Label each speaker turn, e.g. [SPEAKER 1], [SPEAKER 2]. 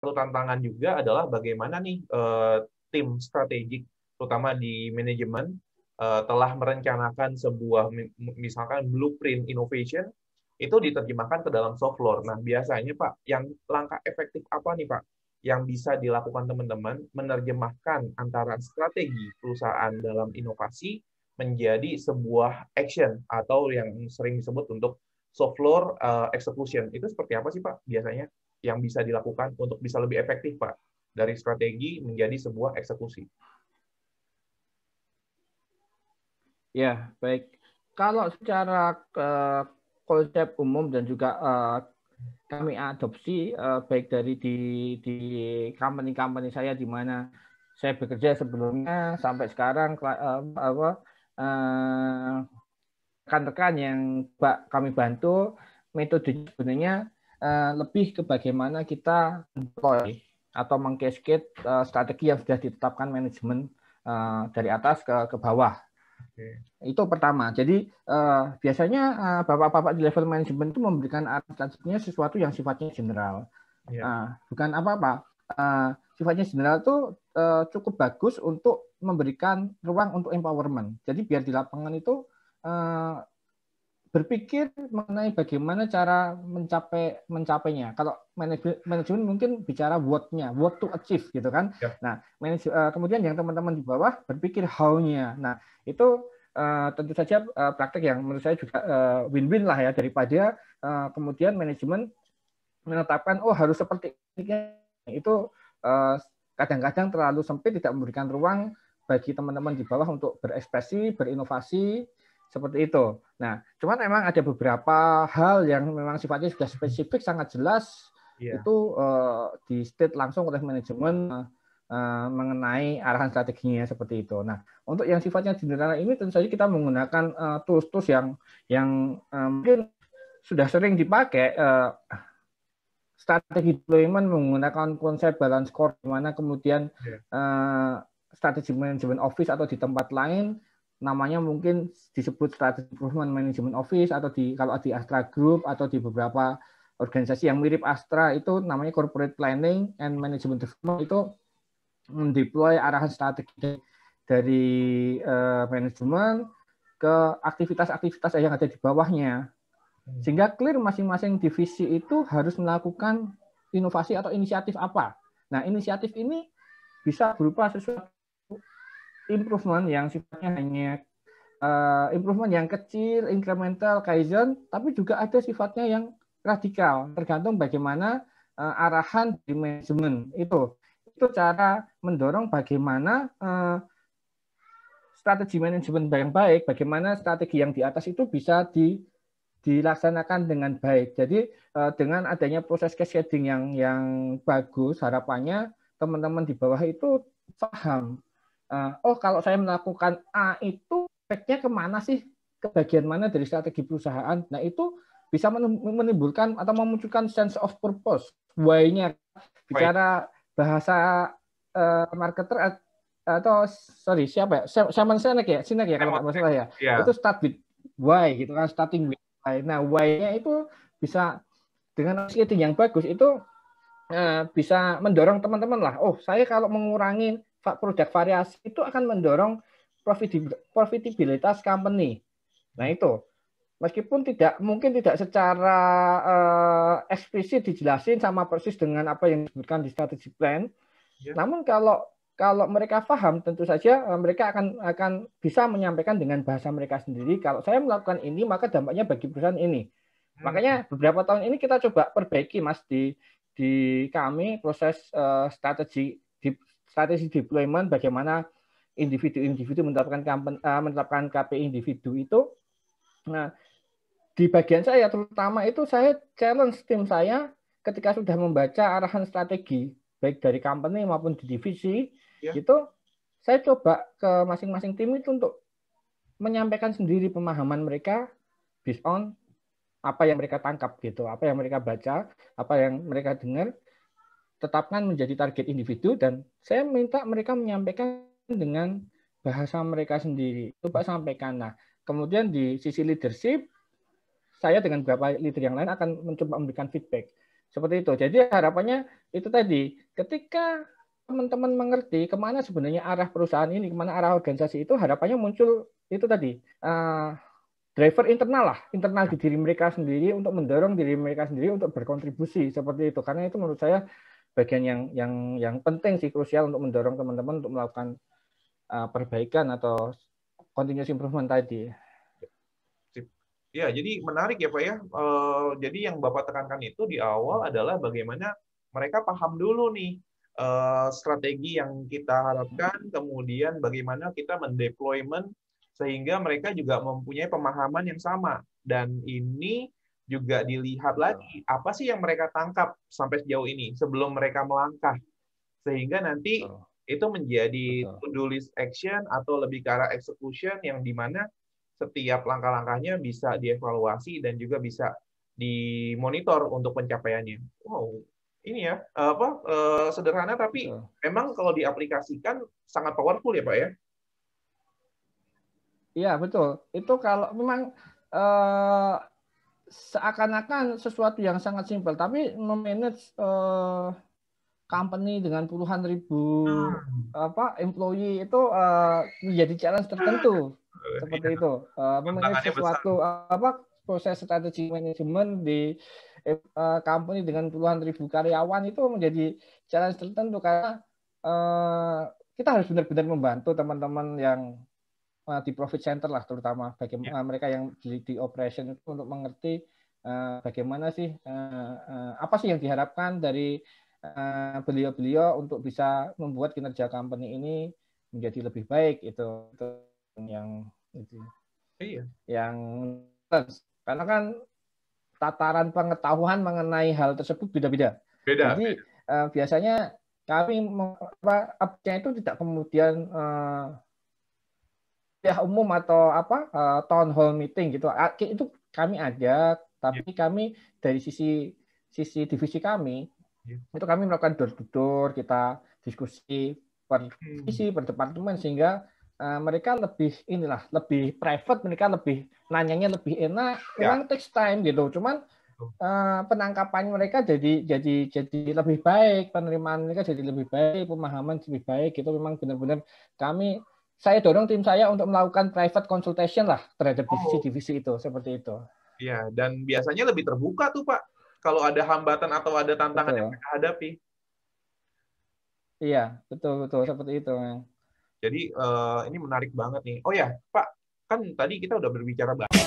[SPEAKER 1] satu tantangan juga adalah bagaimana nih tim strategik, terutama di manajemen, telah merencanakan sebuah misalkan blueprint innovation itu diterjemahkan ke dalam soft law. Nah, biasanya Pak, yang langkah efektif apa nih Pak yang bisa dilakukan teman-teman menerjemahkan antara strategi perusahaan dalam inovasi menjadi sebuah action atau yang sering disebut untuk soft law execution. Itu seperti apa sih Pak biasanya yang bisa dilakukan untuk bisa lebih efektif Pak dari strategi menjadi sebuah eksekusi?
[SPEAKER 2] Ya, baik. Kalau secara konsep umum dan juga kami adopsi baik dari di company-company saya di mana saya bekerja sebelumnya sampai sekarang rekan-rekan yang kami bantu metode sebenarnya lebih ke bagaimana kita deploy atau mengcascade strategi yang sudah ditetapkan manajemen dari atas ke bawah. Itu pertama. Jadi biasanya bapak-bapak di level manajemen itu memberikan strateginya sesuatu yang sifatnya general. Bukan apa-apa. Sifatnya general itu cukup bagus untuk memberikan ruang untuk empowerment. Jadi biar di lapangan itu berpikir mengenai bagaimana cara mencapainya. Kalau manajemen mungkin bicara what-nya, what to achieve gitu kan. Nah, kemudian yang teman-teman di bawah berpikir how-nya. Nah, itu tentu saja praktek yang menurut saya juga win-win lah ya, daripada kemudian manajemen menetapkan harus seperti ini. Itu kadang-kadang terlalu sempit, tidak memberikan ruang bagi teman-teman di bawah untuk berekspresi, berinovasi seperti itu. Nah, cuman memang ada beberapa hal yang memang sifatnya sudah spesifik, sangat jelas itu di state langsung oleh manajemen mengenai arahan strateginya seperti itu. Nah, untuk yang sifatnya general ini tentu saja kita menggunakan tools-tools yang mungkin sudah sering dipakai. Strategi deployment menggunakan konsep balance score, di mana kemudian strategi manajemen office atau di tempat lain namanya mungkin disebut strategi improvement management office, atau kalau di Astra Group atau di beberapa organisasi yang mirip Astra itu namanya corporate planning and management development, itu mendeploy arahan strategi dari manajemen ke aktivitas-aktivitas yang ada di bawahnya, sehingga clear masing-masing divisi itu harus melakukan inovasi atau inisiatif apa. Nah, inisiatif ini bisa berupa sesuatu improvement yang sifatnya hanya improvement yang kecil, incremental, kaizen, tapi juga ada sifatnya yang radikal, tergantung bagaimana arahan di manajemen itu. Itu cara mendorong bagaimana strategi manajemen yang baik, bagaimana strategi yang di atas itu bisa dilaksanakan dengan baik. Jadi dengan adanya proses cascading yang bagus, harapannya teman-teman di bawah itu paham. Kalau saya melakukan A itu efeknya kemana sih? Ke bagian mana dari strategi perusahaan? Nah, itu bisa menimbulkan atau memunculkan sense of purpose, why-nya. Bicara bahasa marketer atau siapa ya? Simon Sinek ya kalau nggak masalah ya. Itu start with why gitu kan, starting with why. Nah, why-nya itu bisa dengan marketing yang bagus itu bisa mendorong teman-teman lah. Saya kalau mengurangi produk variasi itu akan mendorong profitabilitas company. Nah, itu meskipun mungkin tidak secara eksplisit dijelasin sama persis dengan apa yang disebutkan di strategi plan. Namun kalau mereka paham, tentu saja mereka akan bisa menyampaikan dengan bahasa mereka sendiri. Kalau saya melakukan ini, maka dampaknya bagi perusahaan ini. Makanya beberapa tahun ini kita coba perbaiki, Mas, di kami proses strategi deployment, bagaimana individu-individu menetapkan KPI individu itu. Nah, di bagian saya terutama itu saya challenge tim saya ketika sudah membaca arahan strategi baik dari company maupun di divisi, itu saya coba ke masing-masing tim itu untuk menyampaikan sendiri pemahaman mereka based on apa yang mereka tangkap gitu, apa yang mereka baca, apa yang mereka dengar, tetapkan menjadi target individu, dan saya minta mereka menyampaikan dengan bahasa mereka sendiri. Coba sampaikan. Nah, kemudian di sisi leadership, saya dengan beberapa leader yang lain akan mencoba memberikan feedback. Seperti itu. Jadi harapannya itu tadi, ketika teman-teman mengerti kemana sebenarnya arah perusahaan ini, kemana arah organisasi itu, harapannya muncul itu tadi, driver internal lah, internal di diri mereka sendiri untuk mendorong diri mereka sendiri untuk berkontribusi seperti itu. Karena itu menurut saya bagian yang penting sih, krusial untuk mendorong teman-teman untuk melakukan perbaikan atau continuous improvement tadi.
[SPEAKER 1] Ya, jadi menarik ya Pak ya. Jadi yang Bapak tekankan itu di awal adalah bagaimana mereka paham dulu nih strategi yang kita harapkan, kemudian bagaimana kita mendeployment sehingga mereka juga mempunyai pemahaman yang sama. Dan ini juga dilihat lagi, apa sih yang mereka tangkap sampai sejauh ini sebelum mereka melangkah. Sehingga nanti itu menjadi to-do list action atau lebih ke arah execution yang dimana setiap langkah-langkahnya bisa dievaluasi dan juga bisa dimonitor untuk pencapaiannya. Wow, ini ya sederhana tapi memang kalau diaplikasikan sangat powerful ya Pak ya.
[SPEAKER 2] Iya betul. Itu kalau memang seakan-akan sesuatu yang sangat simpel, tapi memanage company dengan puluhan ribu employee itu menjadi challenge tertentu. Seperti itu, memanage sesuatu proses strategi manajemen di company dengan puluhan ribu karyawan itu menjadi challenge tertentu karena kita harus benar-benar membantu teman-teman yang di profit center lah, terutama bagaimana mereka yang di operation itu untuk mengerti bagaimana sih apa sih yang diharapkan dari beliau-beliau untuk bisa membuat kinerja company ini menjadi lebih baik. Itu yang itu.
[SPEAKER 1] Iya.
[SPEAKER 2] Yang karena kan tataran pengetahuan mengenai hal tersebut beda-beda. Jadi biasanya kami itu tidak kemudian umum atau town hall meeting gitu. Itu kami ada, tapi kami dari sisi divisi kami itu kami melakukan door to door, kita diskusi per divisi, per departemen sehingga mereka lebih private, mereka lebih nanyanya lebih enak, memang takes time gitu. Cuman penangkapan mereka jadi lebih baik, penerimaan mereka jadi lebih baik, pemahaman lebih baik. Itu memang benar-benar saya dorong tim saya untuk melakukan private consultation lah terhadap divisi-divisi itu, seperti itu.
[SPEAKER 1] Iya, dan biasanya lebih terbuka tuh Pak, kalau ada hambatan atau ada tantangan yang mereka hadapi.
[SPEAKER 2] Iya, betul seperti itu.
[SPEAKER 1] Jadi ini menarik banget nih. Oh ya, Pak, kan tadi kita udah berbicara banyak.